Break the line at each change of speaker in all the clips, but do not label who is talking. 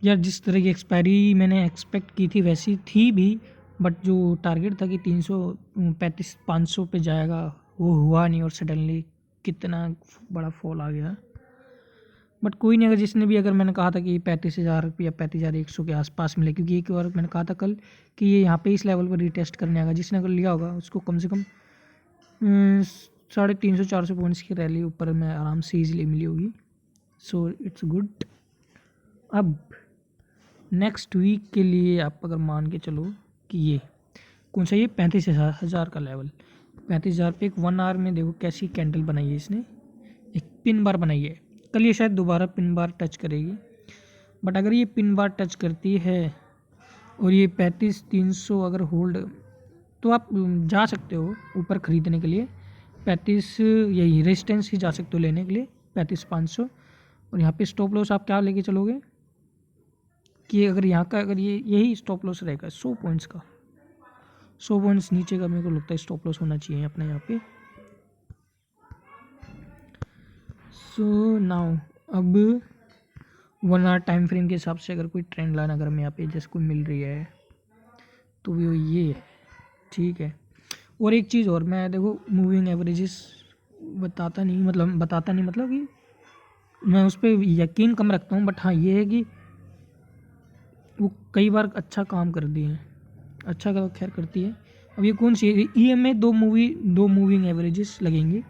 यार जिस तरह की एक्सपायरी मैंने एक्सपेक्ट की थी वैसी थी भी, बट जो टारगेट था कि 335 500 पे जाएगा वो हुआ नहीं, और सडनली कितना बड़ा फॉल आ गया। बट कोई नहीं, अगर जिसने भी, अगर मैंने कहा था कि 35,000 या 35,100 के आसपास मिले, क्योंकि एक बार मैंने कहा था कल कि ये यहाँ पे इस लेवल पर रीटेस्ट करने आएगा, जिसने अगर लिया होगा उसको कम से कम 350 400 पॉइंट्स की रैली ऊपर में आराम से ईजिली मिली होगी। So it's good. अब नेक्स्ट वीक के लिए आप अगर मान के चलो कि ये कौन सा, ये 35,000 का लेवल, 35,000 पे एक 1 आवर में देखो कैसी कैंडल बनाई है इसने, एक पिन बार बनाई है। कल ये शायद दोबारा पिन बार टच करेगी, बट अगर ये पिन बार टच करती है और ये 35,300 अगर होल्ड, तो आप जा सकते हो ऊपर ख़रीदने के लिए। 35 यही रेजिस्टेंस ही जा सकते हो लेने के लिए, 35,500। और यहाँ पे स्टॉप लॉस आप क्या लेके चलोगे कि अगर यहाँ का, अगर ये यही स्टॉप लॉस रहेगा 100 पॉइंट्स का, 100 पॉइंट्स नीचे का मेरे को लगता है स्टॉप लॉस होना चाहिए अपने यहाँ पे। सो नाउ अब 1 आवर टाइम फ्रेम के हिसाब से अगर कोई ट्रेंड लाइन अगर हमें यहाँ पे जैसे कोई मिल रही है तो वो ये है, ठीक है। और एक चीज़ और, मैं देखो मूविंग एवरेजेस बताता नहीं मतलब कि मैं उस पर यकीन कम रखता हूँ, बट हाँ ये है कि वो कई बार अच्छा काम कर दिए हैं, अच्छा का खैर करती है। अब ये कौन सी है, ई में दो मूविंग एवरेजेस लगेंगी।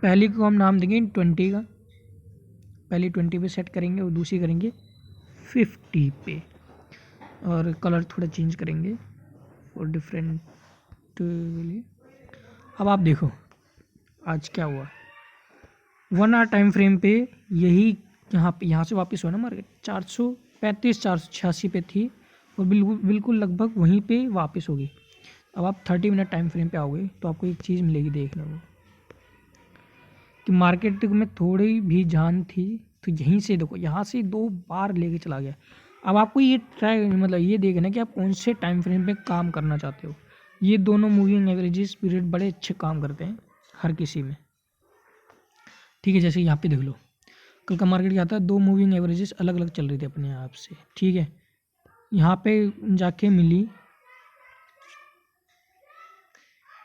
पहली को हम नाम देंगे 20 का, पहली 20 पे सेट करेंगे और दूसरी करेंगे 50 पे, और कलर थोड़ा चेंज करेंगे और डिफरेंट लिए। अब आप देखो आज क्या हुआ, 1 आवर टाइम फ्रेम पे यही यहाँ से वापस हुआ ना मार्केट, 435 486 पे थी और बिल्कुल लगभग वहीं पे वापस होगी। अब आप 30 मिनट टाइम फ्रेम पे आओगे तो आपको एक चीज़ मिलेगी देखने को कि मार्केट में थोड़ी भी जान थी, तो यहीं से देखो यहाँ से 2 बार लेके चला गया। अब आपको ये ट्राई मतलब ये देखना कि आप कौन से टाइम फ्रेम पे काम करना चाहते हो। ये दोनों मूविंग एवरेजेस पीरियड बड़े अच्छे काम करते हैं हर किसी में, ठीक है। जैसे यहाँ पे देख लो कल का मार्केट क्या था, 2 मूविंग एवरेजेस अलग अलग चल रही थी अपने आप से, ठीक है। यहाँ पे जाके मिली,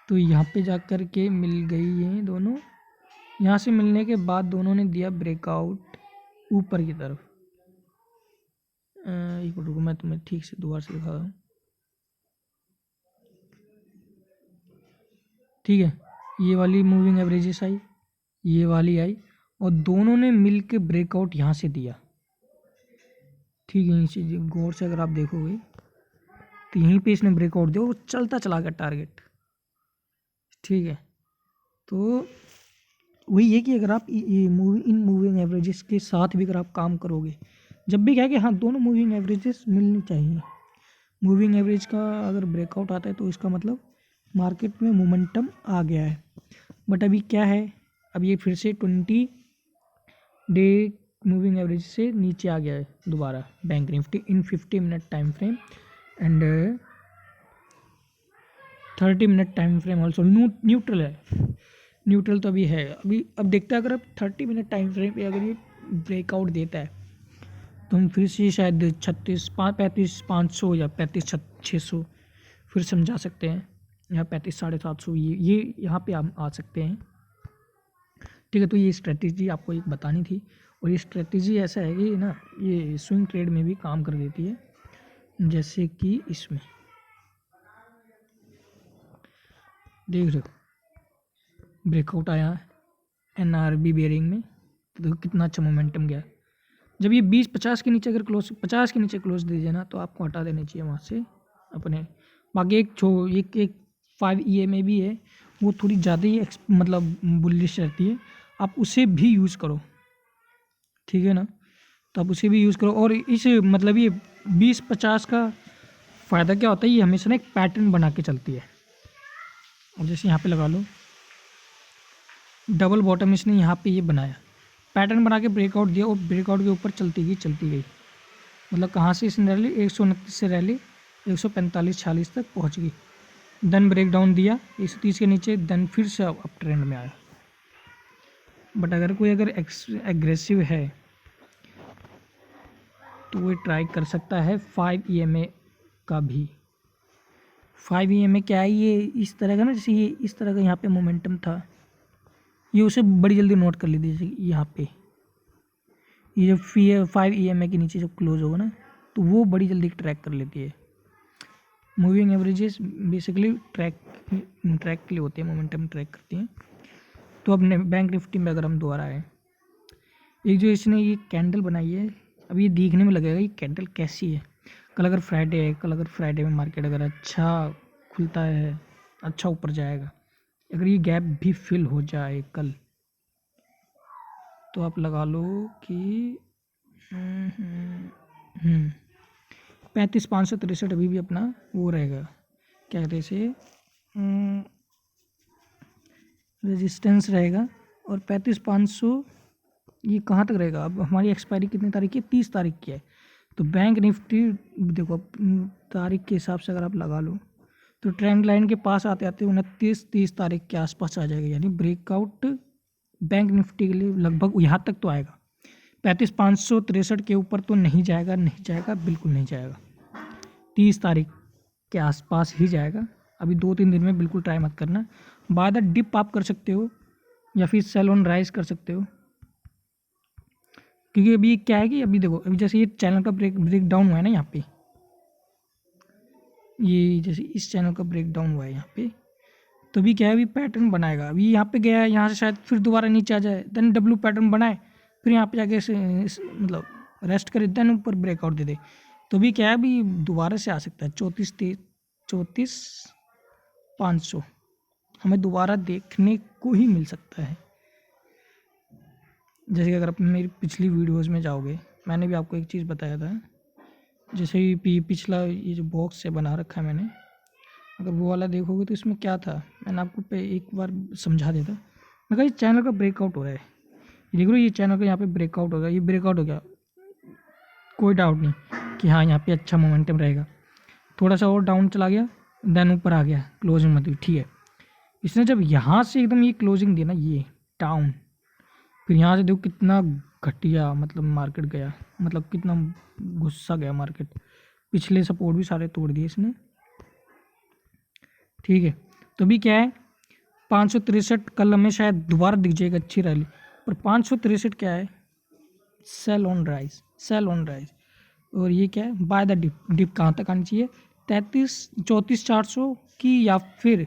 तो यहाँ पे जा कर के मिल गई हैं दोनों। यहाँ से मिलने के बाद दोनों ने दिया ब्रेकआउट ऊपर की तरफ। एक मिनट रुको, मैं तुम्हें ठीक से दोबारा से दिखा रहा हूँ, ठीक है। ये वाली मूविंग एवरेजेस आई, ये वाली आई, और दोनों ने मिल के ब्रेकआउट यहाँ से दिया, ठीक है। नीचे गौर से अगर आप देखोगे तो यहीं पे इसने ब्रेकआउट दिया और चलता चला गया टारगेट, ठीक है। तो वही है कि अगर आप इन मूविंग एवरेजेस के साथ भी अगर आप काम करोगे, जब भी क्या है कि हाँ दोनों मूविंग एवरेजेस मिलनी चाहिए। मूविंग एवरेज का अगर ब्रेकआउट आता है तो इसका मतलब मार्केट में मोमेंटम आ गया है। बट अभी क्या है, अब ये फिर से 20 डे मूविंग एवरेज से नीचे आ गया है दोबारा bank Nifty in 50 minute time frame and 30 minute time frame also neutral है। न्यूट्रल तो अभी है, अभी अब देखते हैं अगर अब 30 मिनट टाइम फ्रेम पे अगर ये ब्रेकआउट देता है तो हम फिर से शायद 35,500 या 35,600 फिर समझा सकते हैं, या 35,750 ये यहाँ पे हम आ सकते हैं, ठीक है। तो ये स्ट्रेटजी आपको एक बतानी थी, और ये स्ट्रेटजी ऐसा है कि ना ये स्विंग ट्रेड में भी काम कर देती है। जैसे कि इसमें देख रहे हो ब्रेकआउट आया NRB बेयरिंग में, तो देखो कितना अच्छा मोमेंटम गया। जब ये 20-50 के नीचे अगर 50 के नीचे क्लोज दे दिया ना तो आपको हटा देना चाहिए वहाँ से अपने। बाकी एक 5 EMA भी है, वो थोड़ी ज़्यादा ही मतलब बुलिश रहती है, आप उसे भी यूज़ करो, ठीक है ना। तो आप उसे भी यूज़ करो। और इस मतलब ये 20-50 का फ़ायदा क्या होता है, ये हमेशा ना एक पैटर्न बना के चलती है। और जैसे यहाँ पे लगा लो डबल बॉटम इसने यहाँ पे ये बनाया, पैटर्न बना के ब्रेकआउट दिया और ब्रेकआउट के ऊपर चलती गई। मतलब कहाँ से इसने रैली 129 से रैली 145-46 तक पहुँच गई, देन ब्रेक डाउन दिया 130 के नीचे, देन फिर से अप ट्रेंड में आया। बट अगर कोई एग्रेसिव है तो वो ट्राई कर सकता है 5 EMA का भी। 5 EMA क्या है, ये इस तरह का ना, जैसे ये इस तरह का यहाँ पे मोमेंटम था, ये उसे बड़ी जल्दी नोट कर लीजिए। जैसे यहाँ पे ये जब 5 EMA के नीचे जब क्लोज होगा ना, तो वो बड़ी जल्दी ट्रैक कर लेती है। मूविंग एवरेजेस बेसिकली ट्रैक के लिए होते हैं, मोमेंटम ट्रैक करती हैं। तो अब बैंक निफ्टी में अगर हम दोबारा आए, एक जो इसने ये कैंडल बनाई है, अब ये देखने में लगेगा ये कैंडल कैसी है। कल अगर फ्राइडे में मार्केट अगर अच्छा खुलता है, अच्छा ऊपर जाएगा, अगर ये गैप भी फिल हो जाए कल, तो आप लगा लो कि 35,563 अभी भी अपना वो रहेगा, क्या कहते हैं इसे, रेजिस्टेंस रहेगा। और 35,500 ये कहाँ तक रहेगा। अब हमारी एक्सपायरी कितनी तारीख की है, 30 तारीख की है। तो बैंक निफ्टी देखो तारीख के हिसाब से अगर आप लगा लो, तो ट्रेंड लाइन के पास आते आते 29-30 तारीख के आसपास आ जाएगा। यानी ब्रेकआउट बैंक निफ्टी के लिए लगभग यहाँ तक तो आएगा। 35,563 के ऊपर तो नहीं जाएगा, बिल्कुल नहीं जाएगा। 30 तारीख के आसपास ही जाएगा। अभी 2-3 दिन में बिल्कुल ट्राई मत करना। बाय द डिप आप कर सकते हो या फिर सेल ऑन राइज कर सकते हो, क्योंकि अभी क्या है कि अभी देखो, अभी जैसे ये चैनल का ब्रेक डाउन हुआ है ना यहाँ पे, ये जैसे इस चैनल का ब्रेक डाउन हुआ है यहाँ पे, तो अभी क्या है, अभी पैटर्न बनाएगा। अभी यहाँ पे गया है, यहाँ से शायद फिर दोबारा नीचे आ जाए, देन डब्ल्यू पैटर्न बनाए, फिर यहाँ पे जाके मतलब रेस्ट करे, देन ऊपर ब्रेकआउट दे दे। तो अभी क्या है, अभी दोबारा से आ सकता है 34,500 हमें दोबारा देखने को ही मिल सकता है। जैसे कि अगर आप मेरी पिछली वीडियोस में जाओगे, मैंने भी आपको एक चीज़ बताया था, जैसे ही पिछला ये जो बॉक्स से बना रखा है मैंने, अगर वो वाला देखोगे तो इसमें क्या था, मैंने आपको एक बार समझा देता। मैं कहा ये चैनल का ब्रेकआउट हो रहा है, ये देख लो, ये चैनल का यहाँ पे ब्रेकआउट हो गया, ये ब्रेकआउट हो गया, कोई डाउट नहीं कि हाँ यहाँ पे अच्छा मोमेंटम रहेगा। थोड़ा सा और डाउन चला गया, देन ऊपर आ गया, क्लोजिंग मतलब ठीक है। इसने जब यहाँ से एकदम ये क्लोजिंग दी ना, ये डाउन, फिर यहाँ से देखो कितना घटिया मतलब मार्केट गया, मतलब कितना गुस्सा गया मार्केट। पिछले सपोर्ट भी सारे तोड़ दिए इसने, ठीक है। तो भी क्या है, 563 कल हमें शायद दोबारा दिख जाएगा अच्छी रैली, पर 563 क्या है, सेल ऑन राइज। और ये क्या है, बाय द डिप कहाँ तक आनी चाहिए, 34,400 की या फिर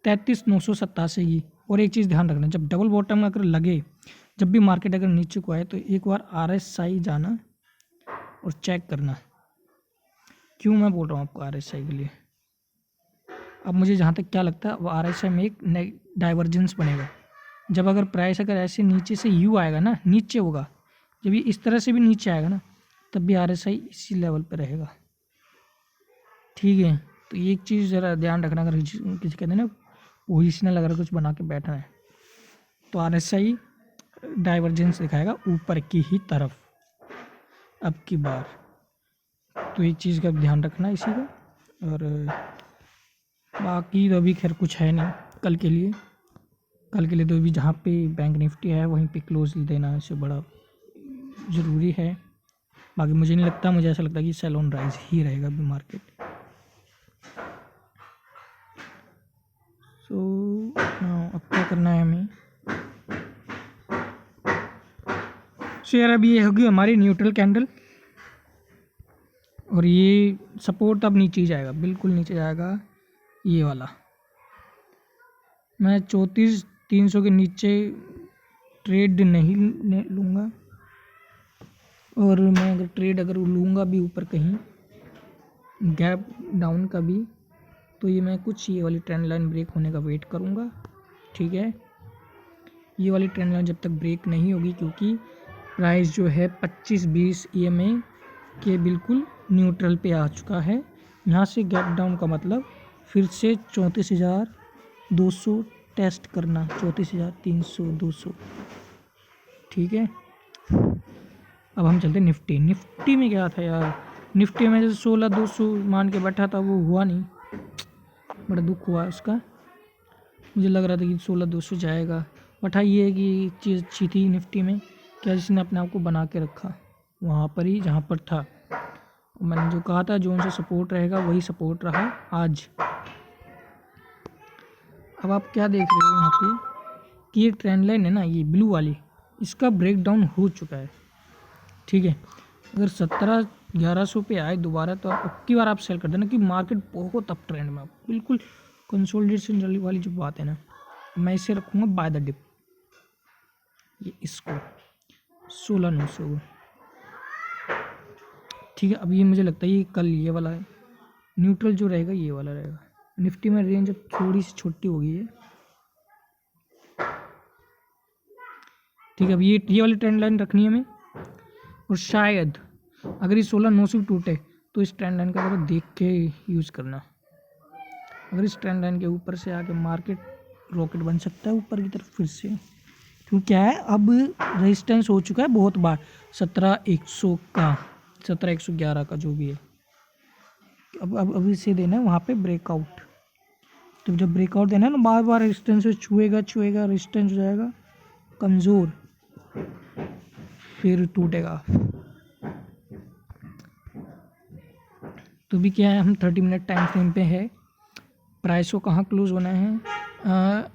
33,987 की। और एक चीज़ ध्यान रखना, जब डबल बॉटम अगर लगे, जब भी मार्केट अगर नीचे को आए, तो एक बार RSI जाना और चेक करना। क्यों मैं बोल रहा हूँ आपको RSI के लिए, अब मुझे जहाँ तक क्या लगता है, वो RSI में एक डाइवर्जेंस बनेगा। जब अगर प्राइस अगर ऐसे नीचे से यू आएगा ना, नीचे होगा, जब ये इस तरह से भी नीचे आएगा ना, तब भी RSI इसी लेवल पे रहेगा, ठीक है। तो ये एक चीज़ ज़रा ध्यान रखना, अगर किसी कहते हैं ना पोजिशनल अगर कुछ बना के बैठना है, तो RSI डाइवर्जेंस दिखाएगा ऊपर की ही तरफ अब की बार। तो एक चीज़ का ध्यान रखना इसी का। और बाकी तो अभी खैर कुछ है नहीं कल के लिए तो अभी जहाँ पे बैंक निफ्टी है वहीं पे क्लोज देना इससे बड़ा ज़रूरी है। बाकी मुझे नहीं लगता, मुझे ऐसा लगता है कि सेल ऑन राइज ही रहेगा अभी मार्केट। सो अब क्या करना है हमें, शेयर अभी ये होगी हमारी न्यूट्रल कैंडल, और ये सपोर्ट अब नीचे ही जाएगा, बिल्कुल नीचे जाएगा ये वाला। मैं 34,300 के नीचे ट्रेड नहीं लूँगा, और मैं अगर ट्रेड लूँगा भी ऊपर कहीं गैप डाउन का भी, तो ये मैं कुछ ये वाली ट्रेंड लाइन ब्रेक होने का वेट करूँगा, ठीक है। ये वाली ट्रेंड लाइन जब तक ब्रेक नहीं होगी, क्योंकि प्राइस जो है 25-20 EMA के बिल्कुल न्यूट्रल पे आ चुका है। यहाँ से गैप डाउन का मतलब फिर से 34,200 टेस्ट करना, 34,300 200, ठीक है। अब हम चलते निफ्टी में क्या था यार, निफ्टी में जैसे 16,200 मान के बैठा था, वो हुआ नहीं, बड़ा दुख हुआ उसका। मुझे लग रहा था कि 16,200 जाएगा, बट हाँ ये है कि एक चीज़ अच्छी थी निफ्टी में, क्या जिसने अपने आप को बना के रखा वहाँ पर ही जहाँ पर था। मैंने जो कहा था जोन से सपोर्ट रहेगा वही सपोर्ट रहा आज। अब आप क्या देख रहे हो यहाँ पे कि ये ट्रेंड लाइन है ना, ये ब्लू वाली, इसका ब्रेकडाउन हो चुका है। ठीक है, अगर 17,1100 पे आए दोबारा तो आप अब की बार आप सेल कर देना कि मार्केट बहुत अप ट्रेंड में, बिल्कुल कंसोलिडेशन वाली जो बात है ना। मैं इसे रखूँगा बाय द डिप, ये इसको 16,900। ठीक है, अब ये मुझे लगता है ये कल ये वाला है न्यूट्रल जो रहेगा, ये वाला रहेगा। निफ्टी में रेंज अब थोड़ी सी छोटी हो गई है। ठीक है, अब ये वाली ट्रेंड लाइन रखनी है हमें, और शायद अगर ये 16,900 भी टूटे तो इस ट्रेंड लाइन का ज़रा देख के यूज़ करना। अगर इस ट्रेंड लाइन के ऊपर से आके मार्केट रॉकेट बन सकता है ऊपर की तरफ फिर से, क्योंकि क्या है अब रेजिस्टेंस हो चुका है बहुत बार 17,100 का, 17,111 का जो भी है। अब इसे देना है वहाँ पे ब्रेकआउट। तो जब ब्रेकआउट देना है ना, बार बार रेजिस्टेंस से छुएगा रेजिस्टेंस हो जाएगा कमज़ोर, फिर टूटेगा। तो भी क्या है, हम 30 मिनट टाइम फ्रेम पे है, प्राइस को कहाँ क्लोज होना है,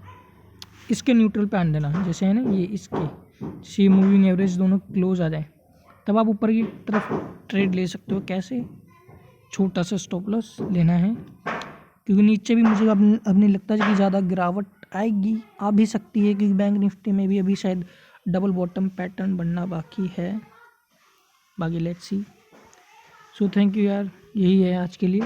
इसके न्यूट्रल पे आने देना, जैसे है ना ये इसके मूविंग एवरेज दोनों क्लोज आ जाए, तब आप ऊपर की तरफ ट्रेड ले सकते हो। कैसे, छोटा सा स्टॉप लॉस लेना है, क्योंकि नीचे भी मुझे अब नहीं लगता है कि ज़्यादा गिरावट आएगी, आ भी सकती है, क्योंकि बैंक निफ्टी में भी अभी शायद डबल बॉटम पैटर्न बनना बाकी है। बाकी let's see. So thank you यार, यही है आज के लिए।